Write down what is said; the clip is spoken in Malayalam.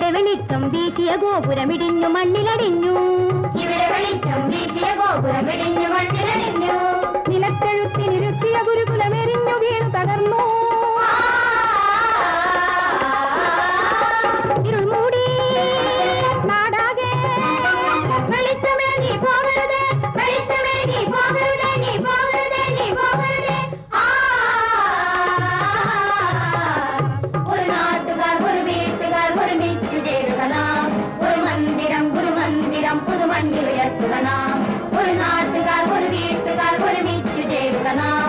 ഇവിടെ വെളിച്ചം വീശിയ ഗോപുരമിടിഞ്ഞു മണ്ണിലടിഞ്ഞു. ഇവിടെ വെളിച്ചം വീശിയ ഗോപുരമിടിഞ്ഞു മണ്ണിലടിഞ്ഞു. നിലത്തെഴുത്തിനിരുത്തിയ ഗുരുകുലമെരിഞ്ഞു വീണു തകർന്നു. ഇരുൾ മൂടി നാടാകെ വെളിച്ചമേ നീ പോകരുതേ, വെളിച്ചമേ നീ പോകരുതേ, നീ പോകരുതേ, നീ പോകരുതേ. ഒരു നാട്ടുകാർ ഒരു വീട്ടുകാർ ഒരുമിച്ചു ചേരുക നാം, ഒരു മന്ദിരം ഗുരുമന്ദിരം പുതുമണ്ണിൽ ഉയർത്തുക നാം. ഒരു നാട്ടുകാർ ഒരു വീട്ടുകാർ ഒരുമിച്ചു ചേരുക നാം.